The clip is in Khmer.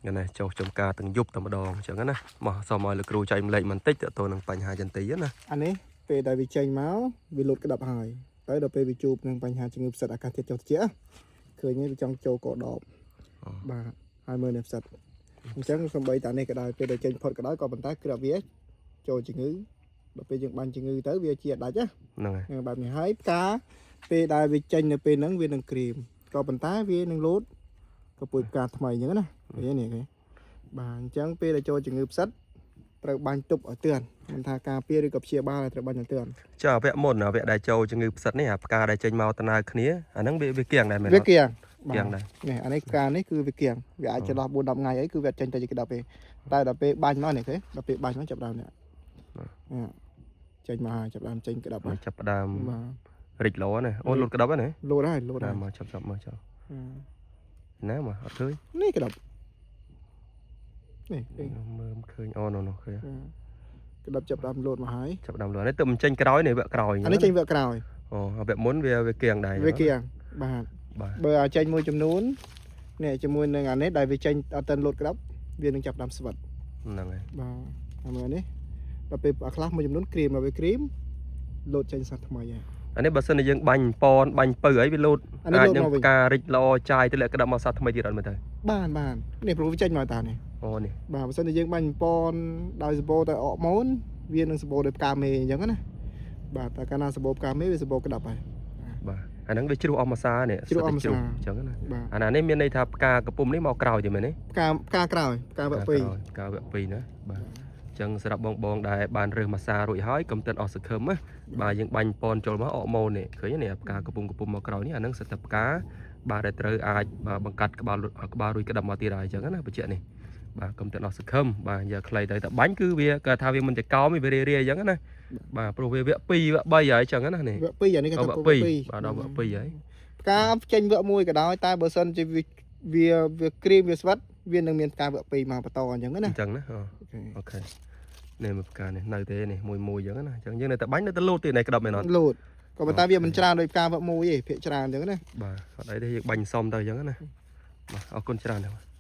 cái này cho chấm cá từng giúp tầm đòn chẳng á nè mà sau mọi lực cừu chạy lệnh mình tích tôi năng bành hai chân tí á nè anh ấy về đại vị chanh máu vì lụt cái đập hài tới đầu về bị chụp năng bành hai chân ngực sạch akan thiệt trong chĩa khởi nhé trong châu cỏ đỏ bà 20 nẹp sạch chẳng không bay tại này cái đài về đại chanh phật cái đó có bàn tay cái đập vía cho chừng ngữ đầu về chừng bành chừng ngữ tới về chia đại chứ bà mình hái cá về đại vị chanh là về nắng về năng kìm có bàn tay về năng lốt có bụi cà mày nhớ nè cái này cái bà chẳng về là cho chừng ngữ sạchត្រូវបាញ់ទប់ឲ្យទឿនមិនថាការពារឬក៏ព្យាបាលត្រូវបាញ់ឲ្យទឿន cho vẽ một là vẽ đại châu cho người sật này à cá đại chênh màu tận ai khía à nắng bị kiềng này mày វាគៀង kiềng này នេះអានេះការនេះគឺវាគៀងវាអាចចន្លោះ4 10ថ្ងៃអីគឺវាចេញទៅជាដល់ពេលតែដល់ពេលបាញ់មកនេះគេដល់ពេលបាញ់មកចាប់ដើមនេះចេញមកហើយចាប់ដើមចេញក្តាប់ហើយ chập đam បាទ rịch lỗ này ôn lụt cái đập này លោតហើយលោតហើយ mà chập chập mà chập nè mà ở dưới នេះក្តាប់នេះ mơ khơi ôn nó khơi ក្តាប់ចាប់ដើមលោតមកហើយ chập đam lửa đấy tụm chênh cái đói này vẽ còi អានេះចេញវាក្រោយ vẽ muốn về kiềng này វាគៀងបាទបើឲ្យចេញមួយចំនួននេះជាមួយនឹងអានេះដែលវាចេញអត់ទាន់លោតក្តាប់វានឹងចាប់ដើមស្វិត ហ្នឹងហើយ បាទអាមើលនេះដល់ពេលខ្លះមួយចំនួនគ្រីមមកវាគ្រីមលោតចេញសាត់ថ្មីហើយ អានេះបើសិនជាយើងបាញ់ប៉នបាញ់ពៅអីវាលោតអាចនឹងការរិចល្អចាយទៅលក្ខណៈមកសាត់ថ្មីទៀតអត់មើលទៅ បាននេះព្រោះវាចេញមកតានេះ អូនេះ បាទបើសិនជាយើងបាញ់ប៉នដោយសបោទៅអកម៉ូនវានឹងសបោដោយផ្កាមេអញ្ចឹងណាបាទតែកាលណាសបោផ្កាមេវាសបោក្តាប់ហើយ បាទអាហ្នឹងវាជ្រុះអមសានេះ ជ្រុះអមសា អញ្ចឹងណា បាទ អានេះមានន័យថាផ្កាកំពុំនេះមកក្រោយទៀតមែនទេ ផ្កាក្រោយផ្កាវគ្គ2 ផ្កាវគ្គ2ណាបាទអញ្ចឹងសម្រាប់បងដែលបានរើសម៉ាសារួចហើយកុំតិនអស់សង្ឃឹមណាបាទយើងបាញ់ប៉នចូលមកអកម៉ូននេះឃើញនេះផ្កាកំពុំមកក្រោយនេះអាហ្នឹងសិតតែផ្កាបាទដែលត្រូវអាចបង្កាត់ក្បាលរួចក្តាប់មកទៀតហើយអញ្ចឹងណាបញ្ជាក់នេះបាទកុំតិនអស់សង្ឃឹមបាទយកខ្លីទៅតែបាញ់គឺវាគាត់ថាវាមិនតែកោមវារាអញ្ចឹងណាបាទព្រោះវាវគ្គ2វគ្គ3ហើយអញ្ចឹងណានេះ វគ្គ2អានេះគេថាវគ្គ 2បាទដល់វគ្គ2ហើយ ផ្កាចេញវគ្គ1ក៏ដោយតែបើសិនជាវាគ្រីមវាស្វិតវានឹងមានផ្កាវគ្គ2មកបន្តអញ្ចឹងណា អញ្ចឹងណាអូខេនេះមកផ្កានេះនៅទេនេះមួយអញ្ចឹងណាអញ្ចឹងយើងនៅតែបាញ់នៅតែលោតទៀតនេះក្តាប់មែនអត់ លោតក៏ប៉ុន្តែវាមិនច្រើនដោយផ្កាវគ្គ1ទេភាគច្រើនអញ្ចឹងណា បាទអត់អីទេយើងបាញ់សំទៅអញ្ចឹងណាបាទអរគុណច្រើនណាស់